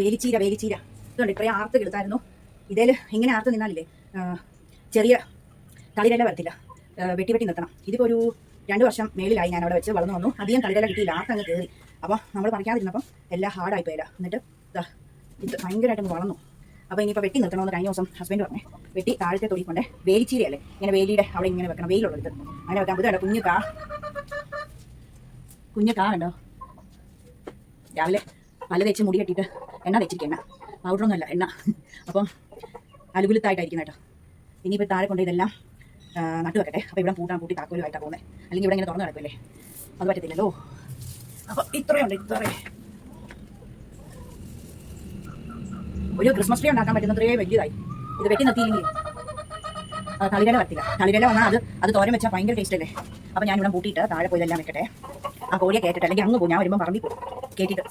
വേലിച്ചീര ഇതുകൊണ്ട് ഇത്രയും ആർത്ത് കിടത്തായിരുന്നു. ഇതേൽ ഇങ്ങനെ ആർത്ത് നിന്നാലില്ലേ ചെറിയ തളിരില വരത്തില്ല, വെട്ടി നിർത്തണം. ഇതിപ്പോൾ ഒരു 2 വർഷം മേളിലായി ഞാൻ അവിടെ വെച്ച് വളർന്നു വന്നു. അധികം തളിരില കിട്ടിയില്ല, ആർത്തങ്ങ് കയറി. അപ്പോൾ നമ്മൾ പറിക്കാതിരുന്നപ്പം എല്ലാം ഹാർഡായി പോയില്ല. എന്നിട്ട് ഇത് ഭയങ്കരമായിട്ട് വളർന്നു. അപ്പോൾ ഇനിയിപ്പോൾ വെട്ടി നിർത്തണമെന്ന് കഴിഞ്ഞ ദിവസം ഹസ്ബൻഡ് പറഞ്ഞേ. വെട്ടി താഴത്തെ തൊടി കൊണ്ടേ വേലിച്ചീരയല്ലേ ഇങ്ങനെ വേലിയുടെ അവിടെ ഇങ്ങനെ വെക്കണം, വെയിലുള്ളത് അങ്ങനെ വെക്കാൻ. ബുദ്ധമുണ്ടോ കുഞ്ഞു കാ ഉണ്ടോ? രാവിലെ പല തേച്ച് മുടി കെട്ടിയിട്ട് എണ്ണ വെച്ചിരിക്കുക, എണ്ണ പൗഡറൊന്നുമല്ല എണ്ണ. അപ്പം അലുകുലുത്തായിട്ടായിരിക്കും കേട്ടോ. ഇനിയിപ്പോൾ താഴെ കൊണ്ട് ഇതെല്ലാം നട്ടു വെക്കട്ടെ. അപ്പോൾ ഇവിടെ പൂട്ടി താക്കോലുമായിട്ടാണ് പോകുന്നത്. അല്ലെങ്കിൽ ഇവിടെ ഇങ്ങനെ തുറന്ന് കിടക്കുമല്ലേ, അത് പറ്റത്തില്ലല്ലോ. അപ്പോൾ ഇത്രയുണ്ട്. ഒരു ക്രിസ്മസ് ട്രീ ഉണ്ടാക്കാൻ പറ്റുന്നത്രേ വലിയതായി. ഇത് വെട്ടി നിർത്തിയില്ലെങ്കിൽ തളിരില വരത്തില്ല. തളിരില വന്നാൽ അത് തോരൻ വെച്ചാൽ ഭയങ്കര ടേസ്റ്റ് അല്ലേ. അപ്പോൾ ഞാൻ ഇവിടെ പൂട്ടിയിട്ട് താഴെ പോയി ഇതെല്ലാം വെക്കട്ടെ. ആ കോഴിയെ കേട്ടിട്ട്, അല്ലെങ്കിൽ അങ്ങ് പോകും, ഞാൻ വരുമ്പോൾ പറമ്പിൽ പോകും കേട്ടിട്ട്.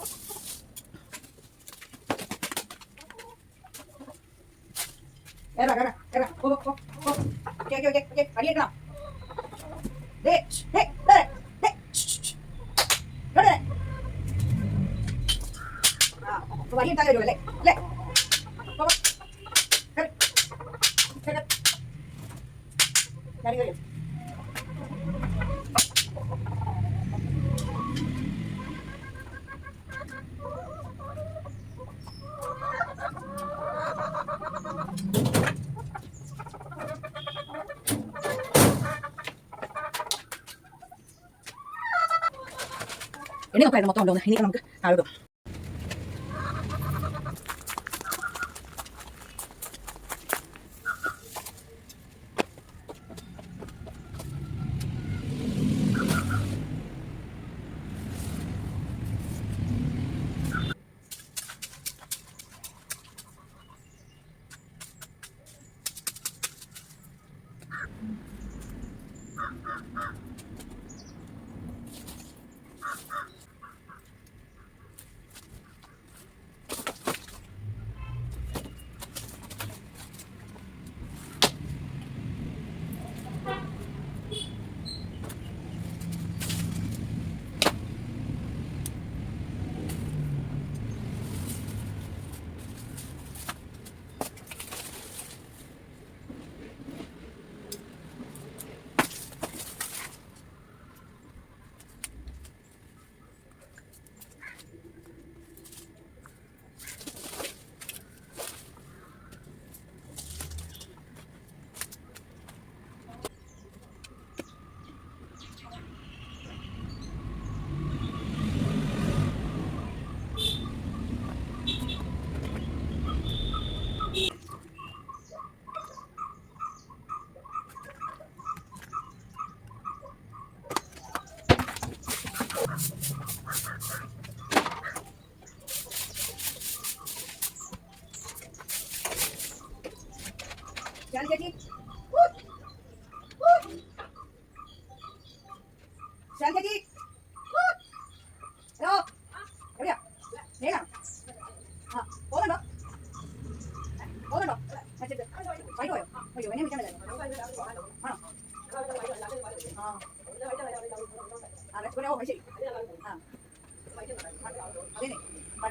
വഴിയിട്ടാൽ വരുമല്ലേ അല്ലേ? എണ്ണി നോക്കായിരുന്നു മൊത്തം ഉണ്ടോന്ന്. ഇനി നമുക്ക് താഴെ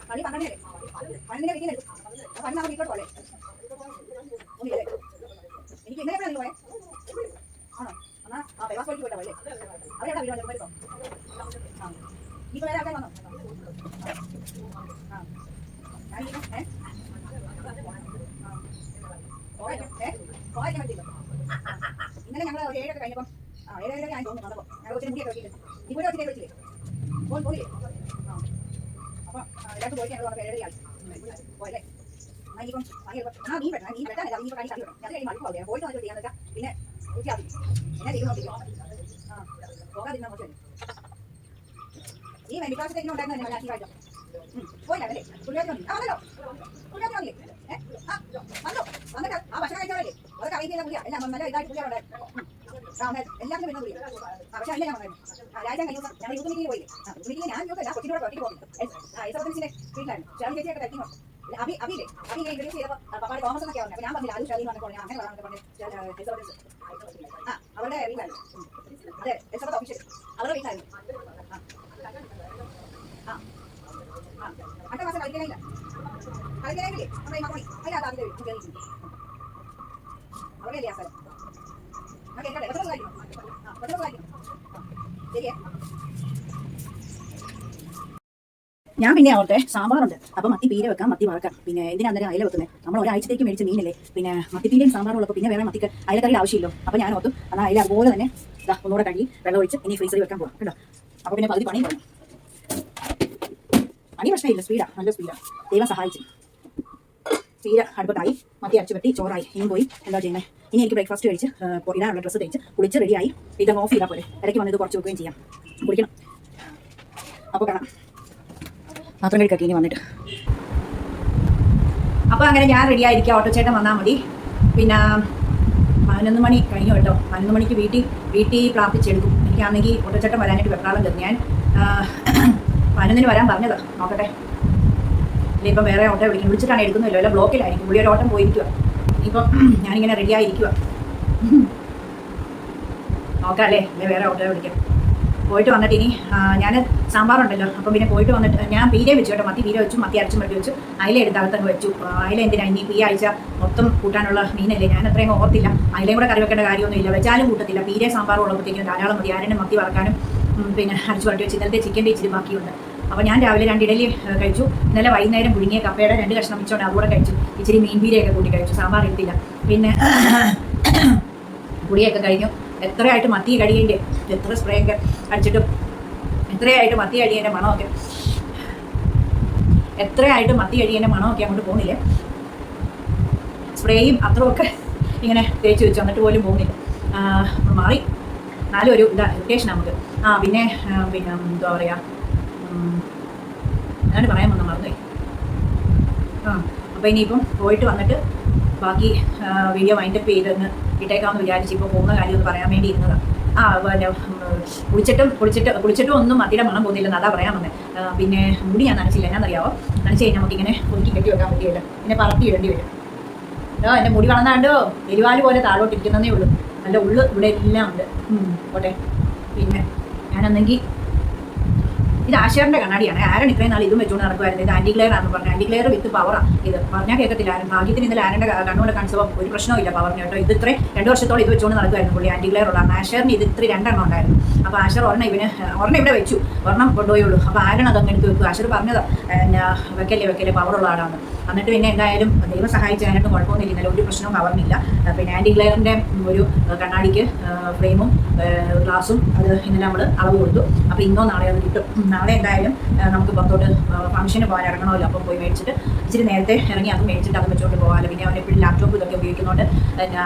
പണി പറഞ്ഞേ പണിനെ വീട്ടിൽ പണി നാളെ വീട്ടിലോട്ട് പോലെ എനിക്ക് ഇന്നലെ എപ്പോഴാണ് പോയെ? ആണോ? എന്നാ ആ പേവാസ് പോയിട്ട് പോയിട്ടോ അല്ലേ? അവരെവിടെ വീട് വരുത്തോ? ആ നീ വേറെ ആൾക്കാർ വന്നോ? ആ പോകാൻ പറ്റില്ലോ. ഇന്നലെ ഞങ്ങൾ ഒരു 7 കഴിഞ്ഞപ്പം 7 ഞാൻ തോന്നുന്നു വന്നപ്പോൾ ഞങ്ങൾ ഒത്തിരി മുടിയൊക്കെ വെച്ചിട്ട് നീ കൂടെ ഒത്തിരി വെച്ചില്ലേ പോയില്ലേ? ആ അപ്പം എല്ലാവർക്കും പോയിട്ട് ഞങ്ങൾ 7 ആയി പോയല്ലേ? ഇപ്പം നീ വെട്ടാ നീ വെട്ടാനല്ല നീ കണി കറി വേണം. അത് കഴിഞ്ഞ് മടുപ്പ് ആവുകയാണ്. പോയിട്ട് ചെയ്യാന്ന് വെച്ചാൽ പിന്നെ വൃത്തിയാക്കി എന്നെ ചെയ്ത് നോക്കിക്കോ. ആ പോകാതിരുന്നാൽ മോശമല്ലേ? ഈ വെള്ളിക്കാശത്തേക്കിനും ഉണ്ടായിരുന്നു തന്നെ അധികമായിട്ട് പോയില്ല അല്ലേ? പുള്ളിയാറ്റി വന്നല്ലോ പുള്ളിയാറ്റി വന്നില്ലേ? വന്നോ വന്നിട്ട് ആ ഭക്ഷണം കഴിച്ചാലേ അതൊക്കെ അറിയില്ല പുള്ളിയാ എല്ലാം നല്ല ഇതായിട്ട് പുള്ളിയാണ് എല്ലാത്തിനും വരുന്ന പുള്ളിയാ. പക്ഷെ അല്ല ഞാൻ വന്നായിരുന്നു രാജാ കഴിഞ്ഞ ഞങ്ങൾ യൂത്ത് മീറ്റിംഗ് പോയില്ലേ? മീറ്റിംഗ് ഞാൻ യൂത്ത് കൊച്ചിനോട് ഒറ്റയ്ക്ക് പോകുന്നു. എസോസിന്റെ വീട്ടിലായിരുന്നു. ഷാലി ചേച്ചിയൊക്കെ തയ്ക്കുന്നു. അഭിയില്ലേ അഭിയെ ഇൻട്രൊഡ്യൂസ് ചെയ്തപ്പോൾ പപ്പാട് തോമസ് എന്നൊക്കെ പറഞ്ഞു. ഞാൻ പറഞ്ഞില്ല ആദ്യം ഷാലി എന്ന് പറഞ്ഞപ്പോൾ അങ്ങനെ പറഞ്ഞു അവരുടെ വീട്ടിലായിരുന്നു. അതെ എസോസ് ഓഫീഷ്യൽ അവരുടെ വീട്ടിലായിരുന്നു. അടുത്ത മാസം കളിക്കാനില്ല കളിക്കലെങ്കിലേ നമ്മുടെ ഈ മക്കളി അതിനകത്ത് അതിൻ്റെ കയറിയിട്ടുണ്ട് അവിടെയല്ലേ ആ സ്ഥലം ആ കേൾക്കട്ടെ പെട്ടെന്ന് കാര്യം പെട്ടെന്ന് കാര്യം ശരിയേ ഞാൻ പിന്നെ ഓർത്തെ സാമ്പാറുണ്ട് അപ്പം മത്തി പീര വെക്കാം മത്തി വറക്കാം പിന്നെ എന്തിനാ അന്നേരം അയല വെക്കുന്നത് നമ്മൾ ഒരാഴ്ചത്തേക്ക് മേടിച്ച മീനല്ലേ പിന്നെ മത്തിപ്പീരയും സാമ്പാറും ഉള്ളപ്പോൾ പിന്നെ വേറെ മത്തിക്ക് അയലക്കറി ആവശ്യമില്ലോ അപ്പോൾ ഞാൻ ഓർത്തു എന്നാൽ അയല അതുപോലെ തന്നെ ഇതാ ഒന്നുകൂടെ കഴുകി വെള്ളം ഒഴിച്ച് ഇനി ഫ്രീസറിൽ വെക്കാൻ പോകും കേട്ടോ അപ്പോൾ പിന്നെ പകുതി പണി തുടങ്ങും പണി പ്രശ്നമില്ല സ്പീഡാ നല്ല സ്പീഡാ ദൈവം സഹായിച്ചു പീര അടുപ്പത്തായി മത്തി അരച്ചു വെട്ടി ചോറായി ഇനിയും പോയി എന്താ ചെയ്യുന്നത് ഇനി എനിക്ക് ബ്രേക്ക്ഫാസ്റ്റ് കഴിച്ച് ഇടാനുള്ള ഡ്രസ്സ് തേച്ച് കുളിച്ച് റെഡിയായി ഇതങ്ങ് ഓഫ് ചെയ്താൽ പോലെ ഇടയ്ക്ക് വന്നത് കുറച്ച് വെക്കുകയും ചെയ്യാം കുളിക്കണം അപ്പോൾ കാണാം പാത്രം കഴിക്കൊക്കെ ഇനി വന്നിട്ട് അപ്പോൾ അങ്ങനെ ഞാൻ റെഡി ആയിരിക്കാം ഓട്ടോ ചേട്ടൻ വന്നാൽ മതി പിന്നെ 11 മണി കഴിഞ്ഞു കേട്ടോ 11 മണിക്ക് വീട്ടിൽ പ്രാർത്ഥിച്ചെടുക്കും എനിക്കാണെങ്കിൽ ഓട്ടോ ചേട്ടൻ വരാനായിട്ട് വെപ്രാളം തരും ഞാൻ 11 വരാൻ പറഞ്ഞത് നോക്കട്ടെ ഇല്ല ഇപ്പം വേറെ ഓട്ടോ വിളിച്ചിട്ടാണ് എടുക്കുന്നില്ലോ അല്ല ബ്ലോക്കിലായിരിക്കും പുള്ളി ഒരു ഓട്ടം പോയിരിക്കുക ഇപ്പം ഞാനിങ്ങനെ റെഡി ആയിരിക്കുക നോക്കാം അല്ലേ അല്ലേ വേറെ ഓട്ടോ വിളിക്കാം പോയിട്ട് വന്നിട്ട് ഇനി ഞാൻ സാമ്പാറുണ്ടല്ലോ അപ്പം പിന്നെ പോയിട്ട് വന്നിട്ട് ഞാൻ പീര വെച്ചു കേട്ടോ മത്തി പീര വെച്ചു മത്തി അരച്ചും വെട്ടി വെച്ചു അയില എടുത്ത് അകത്തങ്ങ് വെച്ചു അയില എന്തിനാ ഇനി ഈ ആഴ്ച മൊത്തം കൂട്ടാനുള്ള മീനല്ലേ ഞാൻ അത്രയും ഓർത്തില്ല അയിലയും കൂടെ കറി വെക്കേണ്ട കാര്യമൊന്നുമില്ല വെച്ചാലും കൂട്ടത്തില്ല പീര സാമ്പാർ ഉള്ളപ്പോഴത്തേക്കും ധാരാളം മതി ആരെന്നെ മത്തി വറക്കാനും പിന്നെ അരച്ചു വരട്ടി വെച്ച് ഇന്നലത്തെ ചിക്കൻ്റെ ഇച്ചിരി ബാക്കിയുണ്ട് അപ്പോൾ ഞാൻ രാവിലെ 2 ഇഡലി കഴിച്ചു ഇന്നലെ വൈകുന്നേരം പുഴുങ്ങിയ കപ്പയുടെ 2 കഷ്ണം വെച്ചോണ്ട് അതുകൂടെ കഴിച്ചു ഇച്ചിരി മീൻ പീരയൊക്കെ കൂട്ടി കഴിച്ചു സാമ്പാർ എടുത്തില്ല പിന്നെ പുളിയൊക്കെ കഴിഞ്ഞു എത്രയായിട്ട് മത്തി കടിയേൻ്റെ എത്ര സ്പ്രേ ഒക്കെ അടിച്ചിട്ടും എത്രയായിട്ട് മത്തി അടിയേൻ്റെ മണമൊക്കെ അങ്ങോട്ട് പോകുന്നില്ല സ്പ്രേയും അത്രയൊക്കെ ഇങ്ങനെ തേച്ച് വെച്ചു എന്നിട്ട് പോലും പോകുന്നില്ല മാറി എന്നാലും ഒരു ഇറിറ്റേഷൻ നമുക്ക് പിന്നെ എന്താ പറയുക ഞാൻ പറയാൻ വന്ന മറന്നുപോയി അപ്പോൾ ഇനിയിപ്പം പോയിട്ട് വന്നിട്ട് ബാക്കി വീഡിയോ വൈൻഡപ്പ് ചെയ്തെന്ന് ഇട്ടേക്കാമെന്ന് വിചാരിച്ച് ഇപ്പോൾ പോകുന്ന കാര്യം ഒന്ന് പറയാൻ വേണ്ടി ഇരുന്നതാണ് പിന്നെ കുളിച്ചിട്ടും ഒന്നും മത്തിയുടെ മണം പോകുന്നില്ലെന്ന് അതാ പറയാൻ വന്നത് പിന്നെ മുടി ഞാൻ നനച്ചില്ല എന്നാന്നറിയാവോ നനച്ച് കഴിഞ്ഞാൽ നമുക്കിങ്ങനെ ഒതുക്കി കെട്ടി വെക്കാൻ പറ്റിയില്ല പിന്നെ പറത്തി ഇടേണ്ടി വരും എൻ്റെ മുടി വളർന്നാണ്ടോ എരിവാല് പോലെ താഴോട്ടിരിക്കുന്നതേ ഉള്ളൂ നല്ല ഉള്ളു ഇവിടെ എല്ലാം ഉണ്ട് പോട്ടെ പിന്നെ ഞാനെന്നെങ്കിൽ ഇത് ആശയറിൻ്റെ കണ്ണാടിയാണ് ആരൻ ഇത്രയും നാൾ ഇതും വെച്ചുകൊണ്ട് നടക്കുമായിരുന്നു ഇത് ആൻറ്റി ക്ലെയർ ആണെന്ന് പറഞ്ഞു ആൻറ്റി ക്ലെയർ വിത്ത് പവറാണ് ഇത് പറഞ്ഞാൽ കേൾക്കത്തില്ല ആരും ഭാഗ്യത്തിന് ഇന്നലെ ആരൻ്റെ കണ്ണുകൊണ്ട് കാണിച്ചപ്പോൾ ഒരു പ്രശ്നമില്ല പവറിന് കേട്ടോ ഇത് ഇത്രയും 2 വർഷത്തോളം ഇത് വെച്ചുകൊണ്ട് നടക്കുമായിരുന്നു പുള്ളി ആൻറ്റി ക്ലെയർ ഉള്ള ആശയറിന് ഇത് ഇത്ര 2 എണ്ണം ഉണ്ടായിരുന്നു അപ്പോൾ ആശർ ഒരെണ്ണം ഇവിടെ വെച്ചു ഒരെണ്ണം കൊണ്ടുപോയുള്ളൂ അപ്പോൾ ആരാണ് അതങ്ങ് എടുത്ത് വെക്കും ആശർ പറഞ്ഞത് വെക്കല്ലേ പവറുള്ള ആളാണ് എന്നിട്ട് പിന്നെ എന്തായാലും ദൈവം സഹായിച്ച് അതിനൊന്നും കുഴപ്പമൊന്നുമില്ല ഇന്നലെ ഒരു പ്രശ്നവും പവറിനില്ല പിന്നെ ആൻറ്റി ക്ലെയറിൻ്റെ ഒരു കണ്ണാടിക്ക് ഫ്രെയിമും ഗ്ലാസും അത് ഇന്നലെ നമ്മൾ അളവ് കൊടുത്തു അപ്പോൾ ഇന്നോ നാളെ അത് കിട്ടും നാളെ എന്തായാലും നമുക്ക് പുറത്തോട്ട് ഫംഗ്ഷന് പോകാൻ ഇറങ്ങണമല്ലോ അപ്പം പോയി മേടിച്ചിട്ട് ഇച്ചിരി നേരത്തെ ഇറങ്ങി അത് മേടിച്ചിട്ട് അത് വെച്ചുകൊണ്ട് പോകാമല്ലോ പിന്നെ അവൻ എപ്പോഴും ലാപ്ടോപ്പ് ഇതൊക്കെ ഉപയോഗിക്കുന്നതുകൊണ്ട്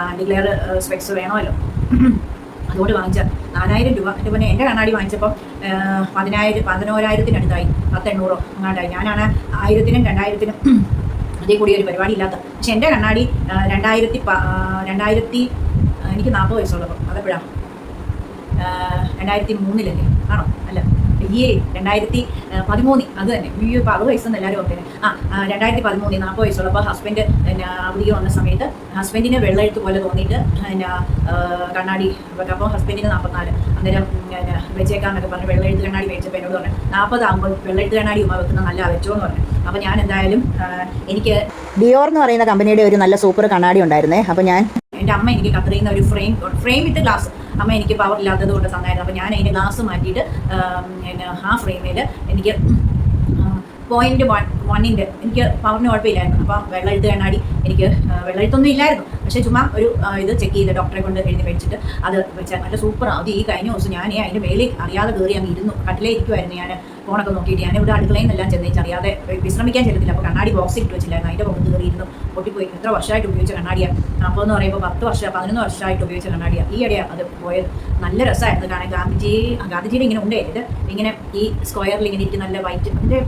ആൻറ്റി ക്ലെയർ സ്പെക്സ് വേണമല്ലോ അതുകൊണ്ട് വാങ്ങിച്ച 4000 രൂപ എൻ്റെ പിന്നെ എൻ്റെ കണ്ണാടി വാങ്ങിച്ചപ്പം 11,000-ത്തിനടുത്തായി 1,800 അങ്ങാണ്ടായി ഞാനാണ് 1000-നും 2,000-നും അതേ കൂടി ഒരു പരിപാടി ഇല്ലാത്ത പക്ഷെ എൻ്റെ കണ്ണാടി 2000 എനിക്ക് 40 വയസ്സുള്ളപ്പോൾ അതെപ്പോഴാണ് 2003 ആണോ അല്ല 2013 അത് തന്നെ ഇപ്പോൾ 60 വയസ്സെന്ന് എല്ലാവരും ഓർത്തേനെ 2013 40 വയസ്സുള്ളപ്പോൾ ഹസ്ബൻഡ് അവധിക്ക് വന്ന സമയത്ത് ഹസ്ബൻഡിന് വെള്ളെഴുത്ത് പോലെ തോന്നിയിട്ട് കണ്ണാടി വെക്കാം അപ്പോൾ ഹസ്ബൻഡിന് 44 അന്നേരം വെച്ചേക്കാന്നൊക്കെ പറഞ്ഞ് വെള്ളെഴുത്ത് കണ്ണാടി മേടിച്ചപ്പോൾ എന്നോട് പറഞ്ഞു 40 ആകുമ്പോൾ വെള്ളെഴുത്ത് കണ്ണാടി വെക്കുന്ന നല്ല വെച്ചോ എന്ന് പറഞ്ഞു അപ്പോൾ ഞാൻ എന്തായാലും എനിക്ക് ഡിയോർ എന്ന് പറയുന്ന കമ്പനിയുടെ ഒരു നല്ല സൂപ്പർ കണ്ണാടി ഉണ്ടായിരുന്നേ അപ്പോൾ ഞാൻ എൻ്റെ അമ്മ എനിക്ക് കത്രീന്ന ഒരു ഫ്രെയിം വിത്ത് ഗ്ലാസ് അമ്മ എനിക്ക് പവർ ഇല്ലാത്തത് കൊണ്ട് തന്നായിരുന്നു അപ്പോൾ ഞാൻ അതിൻ്റെ ഗ്ലാസ് മാറ്റിയിട്ട് ആ ഫ്രെയിമിൽ എനിക്ക് 0.1 എനിക്ക് പവറിന് കുഴപ്പമില്ലായിരുന്നു അപ്പോൾ വെള്ളെഴുത്ത് കണ്ണാടി എനിക്ക് വെള്ളെഴുത്തൊന്നും ഇല്ലായിരുന്നു പക്ഷേ ചുമ്മാ ഒരു ഇത് ചെക്ക് ചെയ്ത് ഡോക്ടറെ കൊണ്ട് എഴുതി മേടിച്ചിട്ട് അത് വെച്ചാൽ നല്ല സൂപ്പറാണ് അത് ഈ കഴിഞ്ഞ ദിവസം ഞാൻ അതിൻ്റെ മേളിൽ അറിയാതെ കയറി അങ്ങ് ഇരുന്നു കട്ടിലേ ഇരിക്കുമായിരുന്നു ഞാൻ ഫോണൊക്കെ നോക്കിയിട്ട് ഞാൻ ഇവിടെ അടുക്കളയിൽ നിന്നെല്ലാം ചെന്നേച്ച് അറിയാതെ വിശ്രമിക്കാൻ ചെല്ലത്തില്ല അപ്പോൾ കണ്ണാടി ബോക്സിൽ ഇട്ട് വെച്ചില്ലായിരുന്നു അതിൻ്റെ പുറത്ത് കയറിയിരുന്നു പൊട്ടിപ്പോയി എത്ര വർഷമായിട്ട് ഉപയോഗിച്ച കണ്ണാടിയാണ് അപ്പോൾ എന്ന് പറയുമ്പോൾ 11 വർഷമായിട്ട് ഉപയോഗിച്ച കണ്ണാടിയാണ് ഈ ഇടയാണ് അത് പോയത് നല്ല രസമായിരുന്നു കാരണം ഗാന്ധിജിയുടെ ഇങ്ങനെ ഉണ്ടേ ഇത് ഇങ്ങനെ ഈ സ്ക്വയറിൽ ഇങ്ങനെ ഇട്ട് നല്ല വൈറ്റ് അതിൻ്റെ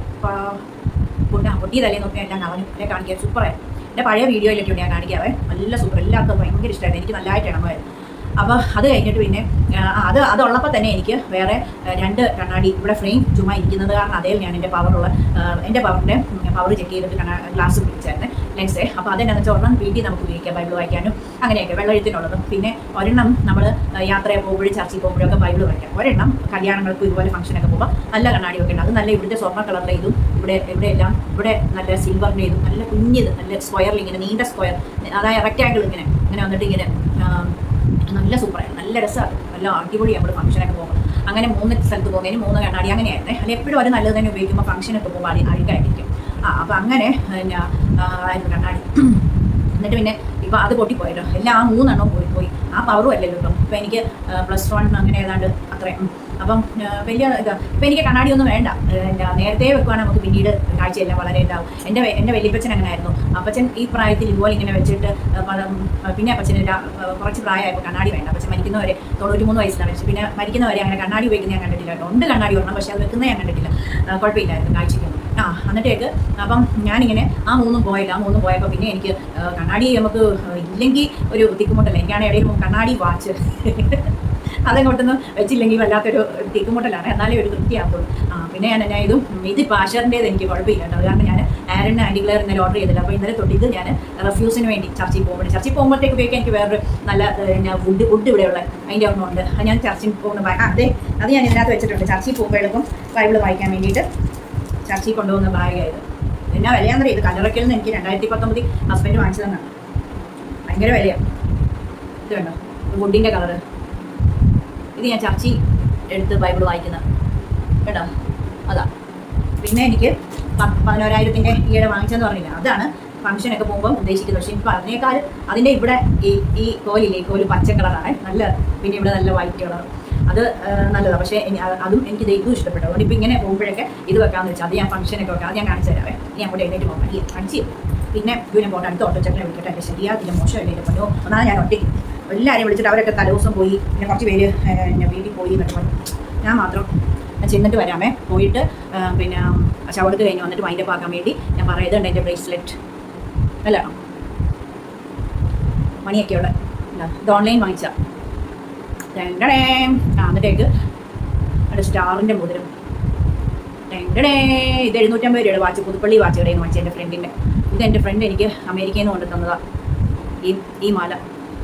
പൊട്ടിയതല്ലേ നോക്കിയാൽ എല്ലാം അവനും എന്നെ കാണിക്കാൻ സൂപ്പറായിരുന്നു എൻ്റെ പഴയ വീഡിയോയിലൊക്കെ ഉണ്ട് ഞാൻ കാണിക്കാവേ നല്ല സൂപ്പർ എല്ലാവർക്കും ഭയങ്കര ഇഷ്ടമായിരുന്നു എനിക്ക് നല്ലതായിട്ട് ഇണമായിരുന്നു അപ്പോൾ അത് കഴിഞ്ഞിട്ട് പിന്നെ അതുള്ളപ്പോൾ തന്നെ എനിക്ക് വേറെ 2 കണ്ണാടി ഇവിടെ ഫ്രെയിം ചുമ്മാ ഇരിക്കുന്നത് കാരണം അതേ ഞാൻ എൻ്റെ പവറിൻ്റെ പവർ ചെക്ക് ചെയ്തിട്ട് ഗ്ലാസ് പിടിച്ചായിരുന്നു ലെൻസേ. അപ്പോൾ അതെന്താണെന്ന് വെച്ചാൽ ഒരെണ്ണം വീട്ടിൽ നമുക്ക് ഉപയോഗിക്കാം ബൈബിൾ വായിക്കാനും അങ്ങനെയൊക്കെ വെള്ളമെഴുത്തിനുള്ളതും, പിന്നെ ഒരെണ്ണം നമ്മൾ യാത്രയെ പോകുമ്പോഴും ചർച്ചയിൽ പോകുമ്പോഴൊക്കെ ബൈബിൾ വായിക്കാം, ഒരെണ്ണം കല്യാണങ്ങൾക്ക് ഇതുപോലെ ഫംഗ്ഷനൊക്കെ പോകുമ്പോൾ നല്ല കണ്ണാടിയൊക്കെ ഉണ്ട്. അത് നല്ല ഇവിടുത്തെ സ്വർണ്ണ കളറിലെ ഇതും ഇവിടെയെല്ലാം ഇവിടെ നല്ല സിൽവറിൻ്റെ ഇതും നല്ല കുഞ്ഞിത് നല്ല സ്ക്വയറിൽ ഇങ്ങനെ നീണ്ട സ്ക്വയർ, അതായത് റെക്റ്റാങ്കിൾ ഇങ്ങനെ വന്നിട്ട് ഇങ്ങനെ നല്ല സൂപ്പറായിരുന്നു, നല്ല രസമാണ്, നല്ല അടിപൊളി. നമ്മൾ ഫംഗ്ഷനൊക്കെ പോകുമ്പോൾ അങ്ങനെ 3 സ്ഥലത്ത് പോകുന്നതിന് 3 കണ്ണാടി അങ്ങനെയായിരുന്നേ. അല്ലെങ്കിൽ എപ്പോഴും അത് നല്ലത് തന്നെ ഉപയോഗിക്കുമ്പോൾ ഫംഗ്ഷനൊക്കെ പോകുമ്പോൾ അഴുക്കായിരിക്കും. അപ്പോൾ അങ്ങനെ പിന്നെ ആയിരുന്നു കണ്ണാടി. എന്നിട്ട് പിന്നെ ഇപ്പോൾ അത് പൊട്ടിപ്പോയല്ലോ, എല്ലാം ആ 3 എണ്ണവും പോയി. ആ പവറും അല്ലല്ലോ കേട്ടോ. ഇപ്പോൾ എനിക്ക് +1 അങ്ങനെ ഏതാണ്ട് അത്രയും. അപ്പം വലിയ ഇപ്പം എനിക്ക് കണ്ണാടിയൊന്നും വേണ്ട. നേരത്തെ വെക്കുവാണെങ്കിൽ നമുക്ക് പിന്നീട് കാഴ്ചയെല്ലാം വളരെ ഉണ്ടാവും. എൻ്റെ വലിയപ്പച്ചൻ അങ്ങനെ ആയിരുന്നു. അപ്പച്ചൻ ഈ പ്രായത്തിൽ ഇതുപോലെ ഇങ്ങനെ വെച്ചിട്ട് പിന്നെ അപ്പച്ചന് കുറച്ച് പ്രായമായപ്പോൾ കണ്ണാടി വേണ്ട. അപ്പച്ചൻ മരിക്കുന്നവരെ 93 വയസ്സിലാണ് മരിച്ചു. പിന്നെ മരിക്കുന്നവരെ അങ്ങനെ കണ്ണാടി ഉപയോഗിക്കുന്നത് ഞാൻ കണ്ടിട്ടില്ല കേട്ടോ. ഉണ്ട് കണ്ണാടി വരണം, പക്ഷേ അത് വെക്കുന്നത് ഞാൻ കണ്ടിട്ടില്ല. കുഴപ്പമില്ലായിരുന്നു കാഴ്ചയ്ക്കൊന്നും. എന്നിട്ടേക്ക് അപ്പം ഞാനിങ്ങനെ ആ 3 പോയപ്പോൾ പിന്നെ എനിക്ക് കണ്ണാടി നമുക്ക് ഇല്ലെങ്കിൽ ഒരു തിക്കുമുട്ടല്ല. എനിക്കാണെങ്കിൽ ഇടയിൽ കണ്ണാടി വാച്ച് അതങ്ങോട്ടൊന്നും വെച്ചില്ലെങ്കിൽ വല്ലാത്തൊരു തിക്കുമുട്ടലാണ്, എന്നാലേ ഒരു തൃപ്തിയാകുള്ളൂ. പിന്നെ ഞാൻ ഇത് പാഷറിൻ്റേത് എനിക്ക് കുഴപ്പമില്ല കേട്ടോ. അതുകൊണ്ട് ഞാൻ ആരൻ ആൻറ്റി ക്ലെയർ ഇന്നലെ ഓർഡർ ചെയ്തില്ല. അപ്പോൾ ഇന്നലെ തൊട്ട് ഇത് ഞാൻ റെഫ്യൂസിന് വേണ്ടി ചർച്ചിൽ പോകുമ്പോഴത്തേക്ക് ഉപയോഗിക്കാൻ എനിക്ക് വേറൊരു നല്ല വുഡ് ഇവിടെയുള്ള അതിൻ്റെ ഒരെണ്ണമുണ്ട്. അത് ഞാൻ ചർച്ചിൽ പോകുന്ന അത് ഞാൻ ഇതിനകത്ത് വെച്ചിട്ടുണ്ട്. ചർച്ചിൽ പോകുമ്പോഴേക്കും ബൈബിൾ വായിക്കാൻ വേണ്ടിയിട്ട് ചർച്ചിൽ കൊണ്ടുപോകുന്ന ബാഗായത്. എന്നാ വിലയാണെന്നറിയാം. ഇത് കല്ലറയ്ക്കൽ നിന്ന് എനിക്ക് 2019 ഹസ്ബൻഡ് വാങ്ങിച്ചു തന്നാണ്. ഭയങ്കര വിലയാണ്. ഇത് കണ്ടോ, വുഡിൻ്റെ കളറ്. ഇത് ഞാൻ ചർച്ചിൽ എടുത്ത് ബൈബിൾ വായിക്കുന്നത് കേട്ടോ, അതാ. പിന്നെ എനിക്ക് 11,000-ൻ്റെ ഈയിടെ വാങ്ങിച്ചെന്ന് പറഞ്ഞില്ല, അതാണ് ഫംഗ്ഷനൊക്കെ പോകുമ്പോൾ ഉദ്ദേശിക്കുന്നത്. പക്ഷേ എനിക്ക് പറഞ്ഞേക്കാൾ അതിൻ്റെ ഇവിടെ ഈ കോല് പച്ച കളറാണ് നല്ല. പിന്നെ ഇവിടെ നല്ല വൈറ്റ് കളർ, അത് നല്ലതാണ്. പക്ഷേ അതും എനിക്ക് ഇതും ഇഷ്ടപ്പെട്ടു. അതുകൊണ്ട് ഇപ്പോൾ ഇങ്ങനെ പോകുമ്പോഴൊക്കെ ഇത് വെക്കാമെന്ന് വെച്ചാൽ അത് ഞാൻ ഫംഗ്ഷനൊക്കെ വെക്കാം. അത് ഞാൻ കാണിച്ചു തരാവേ. ഞാൻ അങ്ങോട്ട് എഴുന്നേറ്റ് പോകാം, കാണിച്ച്. പിന്നെ ഇതിനെ പോകട്ടെ, അടുത്ത ഓട്ടോച്ചേട്ടനെ വിളിക്കട്ടെ. എൻ്റെ ശരിയാക്കില്ല, മോശമല്ലേ പറ്റോ. ഒന്നാമത് ഞാൻ ഒറ്റയ്ക്ക് എല്ലാവരെയും വിളിച്ചിട്ട് അവരൊക്കെ തലേദിവസം പോയി. പിന്നെ കുറച്ച് പേര് എൻ്റെ വീട്ടിൽ പോയി എന്നൊക്കെ പറഞ്ഞു. ഞാൻ മാത്രം ചെന്നിട്ട് വരാമേ. പോയിട്ട് പിന്നെ ഷവർക്ക് കഴിഞ്ഞ് വന്നിട്ട് വൈൻഡപ്പ് ആക്കാൻ വേണ്ടി ഞാൻ പറയുന്നുണ്ട്. എൻ്റെ ബ്രേസ്ലെറ്റ് അല്ല മണിയൊക്കെയുള്ള ഇത് ഓൺലൈൻ വാങ്ങിച്ചാൽ എന്നിട്ടേക്ക് അവിടെ സ്റ്റാറിൻ്റെ മോതിരം ഇത് 750 രൂപയുടെ വാച്ച്, പുതുപ്പള്ളി വാച്ച് കടയിൽ നിന്ന് വാങ്ങിച്ച എൻ്റെ ഫ്രണ്ടിൻ്റെ. ഇത് എൻ്റെ ഫ്രണ്ട് എനിക്ക് അമേരിക്കയിൽ നിന്ന് കൊണ്ടു തന്നതാണ്. ഈ മാല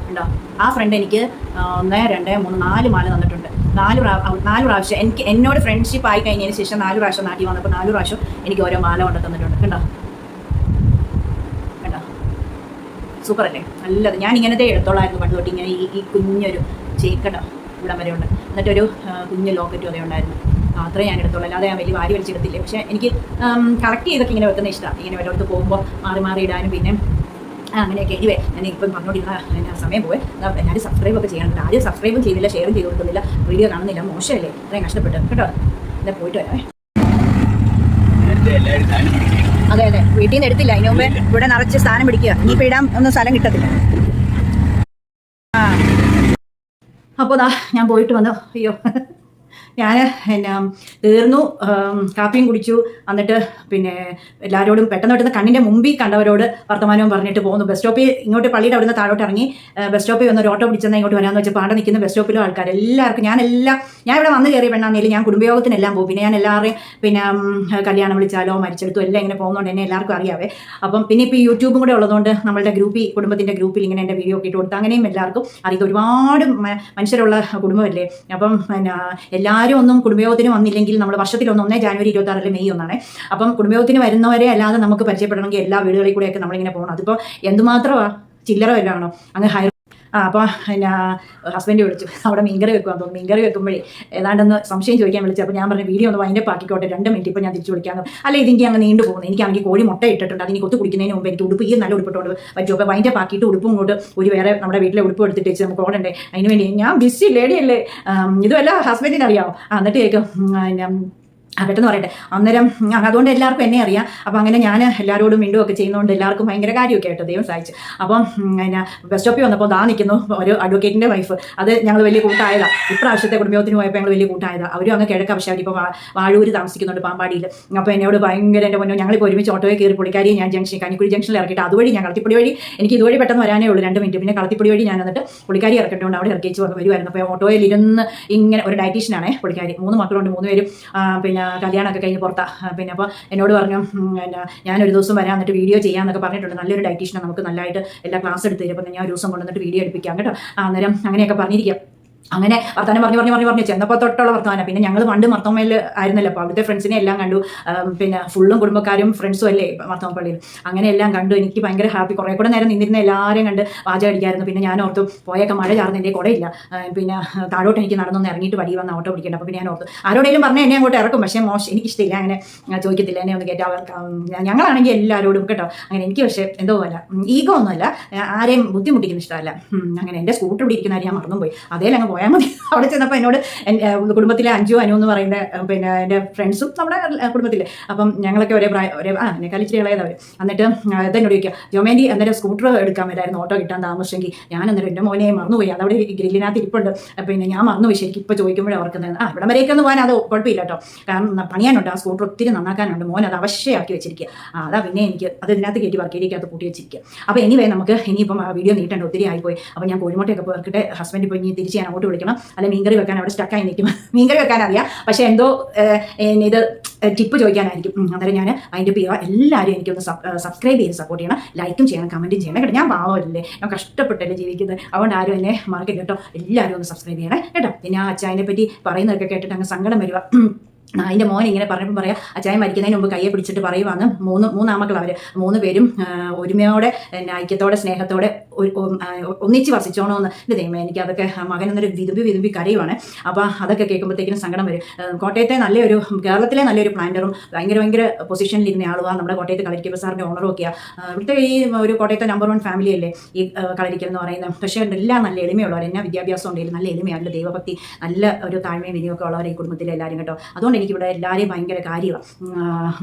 ഉണ്ടോ. ആ ഫ്രണ്ട് എനിക്ക് 1, 2, 3, 4 മാല തന്നിട്ടുണ്ട്. 4 പ്രാവശ്യം എന്നോട് ഫ്രണ്ട്ഷിപ്പ് ആയി കഴിഞ്ഞതിന് ശേഷം 4 പ്രാവശ്യം നാട്ടിൽ വന്നപ്പോൾ 4 പ്രാവശ്യം എനിക്ക് ഓരോ മാല കൊണ്ട് തന്നിട്ടുണ്ട്. കണ്ടോ സൂപ്പർ അല്ലേ, നല്ലത്. ഞാൻ ഇങ്ങനത്തെ എടുത്തോളായിരുന്നു പണ്ട് തൊട്ട്. ഇങ്ങനെ ഈ കുഞ്ഞൊരു ചേക്കട ഇവിടം വരെ ഉണ്ട്. എന്നിട്ടൊരു കുഞ്ഞ് ലോക്കറ്റും അതേ ഉണ്ടായിരുന്നു. അത്രയും ഞാൻ എടുത്തോളൂ, അല്ലാതെ ഞാൻ വലിയ വാരി വലിച്ചെടുത്തില്ലേ. പക്ഷേ എനിക്ക് കളക്ട് ചെയ്തൊക്കെ ഇങ്ങനെ വെക്കുന്ന ഇഷ്ടമാണ്. ഇങ്ങനെ വല്ലയിടത്ത് പോകുമ്പോൾ മാറി ഇടാനും പിന്നെ അങ്ങനെയൊക്കെ. എനിവേ ഞാൻ ഇപ്പം പറഞ്ഞുകൊണ്ടിരുന്ന സമയം പോയി. എല്ലാവരും സബ്സ്ക്രൈബൊക്കെ ചെയ്യാനുണ്ട്. ആരും സബ്സ്ക്രൈബും ചെയ്തില്ല, ഷെയറും ചെയ്ത് കൊടുക്കുന്നില്ല, വീഡിയോ കാണുന്നില്ല. മോശമല്ലേ, ഇത്രയും കഷ്ടപ്പെട്ട് കേട്ടോ. എന്താ പോയിട്ട് വരാമേ. അതെ വീട്ടിൽ നിന്ന് എടുത്തില്ല. അതിന് മുമ്പേ ഇവിടെ നിറച്ച് സ്ഥാനം പിടിക്കുക. ഇനിയിപ്പോൾ ഇടാൻ ഒന്നും സ്ഥലം കിട്ടത്തില്ല. അപ്പോൾ ഞാൻ പോയിട്ട് വന്നു. അയ്യോ, ഞാൻ തീർന്നു. കാപ്പിയും കുടിച്ചു. എന്നിട്ട് പിന്നെ എല്ലാവരോടും പെട്ടെന്ന് കണ്ണിൻ്റെ മുമ്പിൽ കണ്ടവരോട് വർത്തമാനവും പറഞ്ഞിട്ട് പോകുന്നു. ബസ് സ്റ്റോപ്പിൽ ഇങ്ങോട്ട് പള്ളിയുടെ അവിടുന്ന് താഴോട്ട് ഇറങ്ങി ബസ് സ്റ്റോപ്പിൽ വന്ന് ഒരു ഓട്ടോ പിടിച്ചെന്നാൽ ഇങ്ങോട്ട് വരാമെന്ന് വെച്ചാൽ പാടെ നിൽക്കുന്ന ബസ് സ്റ്റോപ്പിലും ആൾക്കാർ എല്ലാവർക്കും ഞാൻ ഇവിടെ വന്ന് കയറിയ പെണ്ണാന്നേലും ഞാൻ കുടുംബയോഗത്തിനെല്ലാം പോകും. പിന്നെ ഞാൻ എല്ലാവരെയും പിന്നെ കല്യാണം വിളിച്ചാലോ മരിച്ചെടുത്തോ എല്ലാം ഇങ്ങനെ പോകുന്നതുകൊണ്ട് എന്നെ എല്ലാവർക്കും അറിയാവേ. അപ്പം പിന്നെ ഇപ്പോൾ ഈ യൂട്യൂബും കൂടെ ഉള്ളതുകൊണ്ട് നമ്മളുടെ കുടുംബത്തിൻ്റെ ഗ്രൂപ്പിൽ ഇങ്ങനെ എൻ്റെ വീഡിയോ ഒക്കെ ഇട്ട് കൊടുത്ത് അങ്ങനെയും എല്ലാവർക്കും അറിയാം. ഒരുപാട് മനുഷ്യരുള്ള കുടുംബമല്ലേ. അപ്പം പിന്നെ എല്ലാവരും ഒന്നും കുടുംബയോഗത്തിന് വന്നില്ലെങ്കിൽ നമ്മൾ വർഷത്തിലൊന്ന് 1 ജാനുവരി 26 മെയ് 1 അപ്പം കുടുംബയോഗത്തിന് വരുന്നവരെ അല്ലാതെ നമുക്ക് പരിചയപ്പെടണമെങ്കിൽ എല്ലാ വീടുകളിൽ കൂടെയൊക്കെ നമ്മളിങ്ങനെ പോകണം. അതിപ്പോൾ എന്തുമാത്രമാണ് ചില്ലറ വല്ലതാണോ അങ്ങ് ഹയർ. അപ്പോൾ പിന്നെ ഹസ്ബൻഡ് വിളിച്ചു. അവിടെ മീൻകറി വെക്കുവാന്ന് തോന്നുന്നു. മീൻകറി വെക്കുമ്പോഴേ ഏതാണ്ടെന്ന് സംശയം ചോദിക്കാൻ വിളിച്ചു. അപ്പോൾ ഞാൻ പറഞ്ഞു വീഡിയോ ഒന്ന് വൈൻഡപ്പ് ആക്കിക്കോട്ടെ, 2 മിനിറ്റ് ഇപ്പോൾ ഞാൻ തിരിച്ചു വിളിക്കാമെന്ന്. അല്ല ഇതെനിക്ക് അങ്ങ് നീണ്ടു പോകുന്നു. എനിക്കാണെങ്കിൽ കോഴി മുട്ട ഇട്ടിട്ടുണ്ട്. അതിന് കൊത്തു കുടിക്കുന്നതിന് മുമ്പ് എനിക്ക് ഉടുപ്പ് നല്ല ഉടുപ്പിട്ടുകൊണ്ട് പറ്റും. അപ്പോൾ വൈൻഡപ്പ് ആക്കിയിട്ട് ഉടുപ്പും കൊണ്ട് ഒരു വേറെ നമ്മുടെ വീട്ടിലെ ഉടുപ്പ് എടുത്തിട്ട് വെച്ച് നമുക്ക് ഓടണ്ടേ. അതിന് വേണ്ടി ഞാൻ ബിസി ലേഡിയല്ലേ, ഇതുമല്ല ഹസ്ബൻഡിന് അറിയാമോ. എന്നിട്ട് കേൾക്കും പെട്ടെന്ന് പറയട്ടെ. അന്നേരം അതുകൊണ്ട് എല്ലാവർക്കും എന്നെ അറിയാം. അപ്പം അങ്ങനെ ഞാൻ എല്ലാവരോടും മിണ്ടുമൊക്കെ ചെയ്യുന്നതുകൊണ്ട് എല്ലാവർക്കും ഭയങ്കര കാര്യമൊക്കെ ആയിട്ട് ദൈവം സഹായിച്ചു. അപ്പം പിന്നെ ബസ് സ്റ്റോപ്പിൽ വന്നപ്പോൾ നിൽക്കുന്നു ഒരു അഡ്വക്കേറ്റിൻ്റെ വൈഫ്. അത് ഞങ്ങൾ വലിയ കൂട്ടായതാണ്. ഇപ്രാവശ്യത്തെ കുടുംബത്തിന് പോയപ്പോൾ ഞങ്ങൾ വലിയ കൂട്ടായതാണ്. അവരും അങ്ങ് കിഴക്ക, പക്ഷേ അവരിപ്പോൾ വാഴൂർ താമസിക്കുന്നുണ്ട്, പാമ്പാടിയിൽ. അപ്പോൾ എന്നോട് ഭയങ്കര എൻ്റെ മുന്നോ ഞങ്ങളിപ്പോൾ ഒരുമിച്ച് ഓട്ടോയിൽ കയറി പുള്ളിക്കാരിയെ ഞാൻ കഞ്ഞിക്കുഴി ജംഗ്ഷനിൽ ഇറക്കിയിട്ട് അതുവഴി ഞാൻ കളത്തിപ്പൊടി വഴി, എനിക്ക് ഇതുവഴി പെട്ടെന്ന് വരാനേ ഉള്ളൂ 2 മിനിറ്റ്. പിന്നെ കളത്തിപ്പൊടി വഴി ഞാൻ എന്നിട്ട് പുള്ളിക്കാരി ഇറക്കിയിട്ടുണ്ട് അവിടെ ഇറക്കിച്ച് വരുമായിരുന്നു. അപ്പോൾ ഓട്ടോയിൽ ഇരുന്ന് ഇങ്ങനെ ഒരു ഡയറ്റീഷ്യനാണേ പുള്ളിക്കാരി. 3 മക്കളുണ്ട്, 3 പേരും പിന്നെ കല്യാണമൊക്കെ കഴിഞ്ഞ് പുറത്താണ്. പിന്നെ അപ്പോൾ എന്നോട് പറഞ്ഞു പിന്നെ ഞാനൊരു ദിവസം വരാം എന്നിട്ട് വീഡിയോ ചെയ്യാമെന്നൊക്കെ പറഞ്ഞിട്ടുണ്ട്. നല്ലൊരു ഡയറ്റീഷ്യനെ നമുക്ക് നല്ലതായിട്ട് എല്ലാ ക്ലാസ് എടുത്ത് തരും. അപ്പോൾ ഞാൻ ഒരു ദിവസം കൊണ്ടുവന്നിട്ട് വീഡിയോ എടുപ്പിക്കാം കേട്ടോ. അന്നേരം അങ്ങനെയൊക്കെ പറഞ്ഞിരിക്കാം. അങ്ങനെ വർത്താനം പറഞ്ഞു ചെന്നപ്പോൾ തൊട്ടുള്ള വർത്തമാനം. പിന്നെ ഞങ്ങൾ പണ്ട് മർത്തോമയിൽ ആയിരുന്നല്ലോ, അപ്പോൾ അവിടുത്തെ ഫ്രണ്ട്സിനെ എല്ലാം കണ്ടു. പിന്നെ ഫുള്ളും കുടുംബക്കാരും ഫ്രണ്ട്സും അല്ലേ മർത്തോമ പള്ളിയിൽ. അങ്ങനെ എല്ലാം കണ്ടു. എനിക്ക് ഭയങ്കര ഹാപ്പി. കുറേ കൂടെ നേരം നിന്നിരുന്ന എല്ലാവരെയും കണ്ട് വാചകം അടിക്കായിരുന്നു. പിന്നെ ഞാൻ ഓർത്തു പോയൊക്കെ മഴ ചാർന്ന് എൻ്റെ കുടയില്ല. പിന്നെ താഴോട്ട് എനിക്ക് നടന്നൊന്ന് ഇറങ്ങിയിട്ട് വഴി വന്ന് ഓട്ടോ പിടിക്കേണ്ട. അപ്പോൾ പിന്നെ ഞാൻ ഓർത്തു ആരോടെങ്കിലും പറഞ്ഞാൽ എന്നെ അങ്ങോട്ട് ഇറക്കും. പക്ഷേ എനിക്കിഷ്ടമില്ല അങ്ങനെ ചോദിക്കത്തില്ല, എന്നെ ഒന്ന് കയറ്റാൻ. ഞങ്ങളാണെങ്കിൽ എല്ലാവരോടും കേട്ടോ. അങ്ങനെ എനിക്ക് പക്ഷേ എന്തോ അല്ല, ഈഗോ ഒന്നുമല്ല, ആരെയും ബുദ്ധിമുട്ടിക്കുന്ന ഇഷ്ടമല്ല. അങ്ങനെ എൻ്റെ സ്കൂട്ടർ ഇവിടെ ഇരിക്കുന്ന കാര്യം ഞാൻ മറന്നും പോയി. അതേ അങ്ങ് പോയാൽ മതി. അവിടെ ചെന്നപ്പോൾ എന്നോട് കുടുംബത്തിലെ അഞ്ജു അനു എന്ന് പറയുന്ന പിന്നെ എൻ്റെ ഫ്രണ്ട്സും നമ്മുടെ കുടുംബത്തിലെ, അപ്പം ഞങ്ങളൊക്കെ ഒരേ എന്നെ കളിച്ചിരി ഇളയതവർ. എന്നിട്ട് അതെന്നോട് ചോദിക്കുക, ജോമേന്റി അന്നേരം സ്കൂട്ടർ എടുക്കാൻ വരായിരുന്നു, ഓട്ടോ കിട്ടാൻ താമസിച്ചെങ്കിൽ. ഞാൻ അന്നേരം എൻ്റെ മോനെ മറന്നുപോയി, അതവിടെ ഗ്രില്ലിനകത്ത് ഇരിപ്പുണ്ട്. പിന്നെ ഞാൻ മറന്നുപോയി. ശരിക്കും ഇപ്പോൾ ചോദിക്കുമ്പോഴേ ഓർക്കുന്നത് ഇവിടെ വരെയൊക്കെ ഒന്ന് പോകാൻ അത് കുഴപ്പമില്ല കേട്ടോ. കാരണം പണിയാനുണ്ട്, ആ സ്കൂട്ടർ ഒത്തിരി നന്നാക്കാനുണ്ട്. മോൻ അത് അവശ്യമാക്കി വെച്ചിരിക്കുക. അതാ പിന്നെ എനിക്ക് അത് ഇതിനകത്ത് കയറ്റി വർക്കേരിക്കകത്ത് കൂട്ടി വെച്ചിരിക്കുക. അപ്പോൾ നമുക്ക് ഇനിയിപ്പം വീഡിയോ നീട്ടേണ്ട, ഒത്തിരി ആയിപ്പോയി. അപ്പോൾ ഞാൻ കോഴിമുട്ടയൊക്കെ പോർക്കിട്ട് ഹസ്ബൻഡ് ഇപ്പോൾ ഇനി തിരിച്ച് ഞാൻ അങ്ങോട്ട് വിളിക്കണം. അല്ലെങ്കിൽ മീൻകറി വെക്കാൻ അവിടെ സ്റ്റക്കായി നിൽക്കും. മീൻകറി വെക്കാൻ അറിയാം, പക്ഷേ എന്തോ ഇത് ടിപ്പ് ചോദിക്കാനായിരിക്കും. അന്നേരം ഞാൻ അതിൻ്റെ എല്ലാവരും എനിക്കൊന്ന് സബ്സ്ക്രൈബ് ചെയ്ത് സപ്പോർട്ട് ചെയ്യണം, ലൈക്കും ചെയ്യണം, കമൻറ്റും ചെയ്യണം കേട്ടോ. ഞാൻ പാവമല്ലേ, ഞാൻ കഷ്ടപ്പെട്ടല്ലേ ജീവിക്കുന്നത്. അതുകൊണ്ട് ആരും എന്നെ മറക്കരുത് കേട്ടോ. എല്ലാവരും ഒന്ന് സബ്സ്ക്രൈബ് ചെയ്യണേ കേട്ടോ. പിന്നെ ആ അച്ചായനെ പറ്റി പറയുന്നതൊക്കെ കേട്ടിട്ട് അങ്ങ് സങ്കടം വരിക. അതിൻ്റെ മോൻ ഇങ്ങനെ പറഞ്ഞപ്പോൾ പറയാം, അച്ചായൻ മരിക്കുന്നതിന് മുമ്പ് കയ്യെ പിടിച്ചിട്ട് പറയുവാന്ന്. മൂന്നാമക്കൾ അവർ 3 പേരും ഒരുമയോടെ ഐക്യത്തോടെ സ്നേഹത്തോടെ ഒന്നിച്ച് വസിച്ചോണമെന്ന്. എൻ്റെ ദൈവമേ, എനിക്ക് അതൊക്കെ മകനെന്നൊരു വിതുമ്പി കരയുവാണ്. അപ്പോൾ അതൊക്കെ കേൾക്കുമ്പോഴത്തേക്കിനും സങ്കടം വരും. കോട്ടയത്തെ കേരളത്തിലെ നല്ലൊരു പ്ലാന്ററും ഭയങ്കര പൊസിഷനിലിരുന്ന ആളുമാണ് നമ്മുടെ കോട്ടയത്ത് കളരിക്കൽ ബസാറിൻ്റെ ഓണറും ഒക്കെയാണ്. ഇവിടുത്തെ ഈ ഒരു കോട്ടയത്തെ നമ്പർ 1 ഫാമിലി അല്ലേ ഈ കളരിക്കൽ എന്ന് പറയുന്നത്. പക്ഷേ എല്ലാം നല്ല എളിമയുള്ളവർ, എന്നാ വിദ്യാഭ്യാസം ഉണ്ടെങ്കിലും നല്ല എളിമയാണ്, ദൈവഭക്തി, നല്ല ഒരു താഴ്മയും വിനിയൊക്കെ ഉള്ളവർ ഈ കുടുംബത്തിലെ എല്ലാവരും കേട്ടോ. അതുകൊണ്ട് എനിക്കിവിടെ എല്ലാവരെയും ഭയങ്കര കാര്യമാണ്.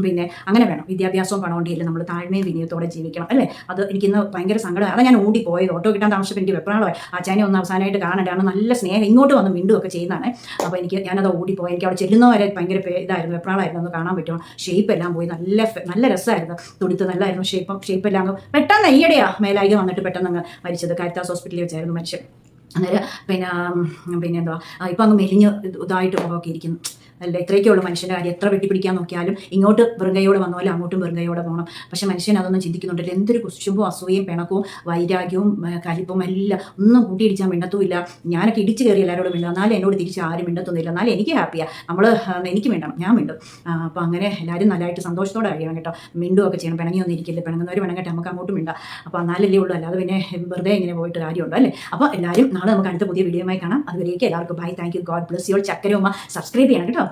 പിന്നെ അങ്ങനെ വേണം, വിദ്യാഭ്യാസവും പണം കൊണ്ടില്ല, നമ്മൾ താഴ്മയും വിനിയത്തോടെ ജീവിക്കണം അല്ലേ. അത് എനിക്കിന്ന് ഭയങ്കര സങ്കടമാണ്. അതാണ് ഞാൻ ഓടിപ്പോയത്. ഓട്ടോ കിട്ടാൻ താമസിച്ചപ്പോൾ എനിക്ക് വെപ്രാളമായി. അച്ചാനെ ഒന്ന് അവസാനമായിട്ട് കാണണ്ടാണ്, നല്ല സ്നേഹം, ഇങ്ങോട്ട് വന്ന് മിണ്ടുമൊക്കെ ചെയ്യുന്നതാണ്. അപ്പോൾ ഞാനത് ഓടിപ്പോയി. എനിക്ക് അവിടെ ചെല്ലുന്നവരെ ഭയങ്കര ഇതായിരുന്നു, വെപ്രാളമായിരുന്നു. ഒന്ന് കാണാൻ പറ്റുമോ, ഷേപ്പ് എല്ലാം പോയി. നല്ല രസമായിരുന്നു, തുടുത്ത് നല്ലായിരുന്നു ഷേപ്പ് എല്ലാം. പെട്ടെന്ന് ഈയിടെയാ മേലായിക വന്നിട്ട് പെട്ടെന്ന് അങ്ങ് മരിച്ചത്. കാരിത്താസ് ഹോസ്പിറ്റലിൽ വെച്ചായിരുന്നു മനുഷ്യൻ. അന്നേരം പിന്നെ എന്തുവാ, ഇപ്പം അങ്ങ് മെലിഞ്ഞ് ഇതായിട്ട് മുഖമൊക്കെ ഇരിക്കുന്നു. അല്ല, ഇത്രയൊക്കെയുള്ള മനുഷ്യൻ്റെ കാര്യം. എത്ര വെട്ടിപ്പിടിക്കാൻ നോക്കിയാലും ഇങ്ങോട്ട് വെറുങ്കയോടെ വന്നോലെ അങ്ങോട്ടും വെറുങ്കയോടെ പോകണം. പക്ഷേ മനുഷ്യൻ അതൊന്നും ചിന്തിക്കുന്നുണ്ടല്ലോ. എന്തൊരു കുശുമ്പും അസൂയയും പിണക്കവും വൈരാഗ്യവും കലിപ്പും എല്ലാം ഒന്നും കൂട്ടിയിടിച്ചാൽ മിണ്ടത്തുമില്ല. ഞാനൊക്കെ ഇടിച്ച് കയറി എല്ലാവരോടും മിണ്ടും, എന്നാലും എന്നോട് തിരിച്ച് ആരും മിണ്ടത്തൊന്നുമില്ല. എന്നാലും എനിക്ക് ഹാപ്പിയാണ്. എനിക്ക് മിണ്ടണം, ഞാൻ മിണ്ടും. അപ്പോൾ അങ്ങനെ എല്ലാവരും നല്ലതായിട്ട് സന്തോഷത്തോടെ കഴിയണം കേട്ടോ. മിണ്ടുമൊക്കെ ചെയ്യണം, പിണങ്ങിയൊന്നും ഇരിക്കില്ല. പിണങ്ങുന്നവർ പിണങ്ങട്ടെ, നമുക്ക് അങ്ങോട്ടും മിണ്ടാം. അപ്പോൾ എന്നാലല്ലേ ഉള്ളൂ, അല്ലാതെ പിന്നെ വെറുതെ ഇങ്ങനെ പോയിട്ട് കാര്യമുണ്ടോ അല്ലേ. അപ്പോൾ എല്ലാവരും നാളെ നമുക്ക് അടുത്ത പുതിയ വീഡിയോയുമായി കാണാം. അതുവരേക്കും എല്ലാവർക്കും bye, thank you, God bless you. ചക്കരയുമ്മ സബ്സ്ക്രൈബ് ചെയ്യണം കേട്ടോ.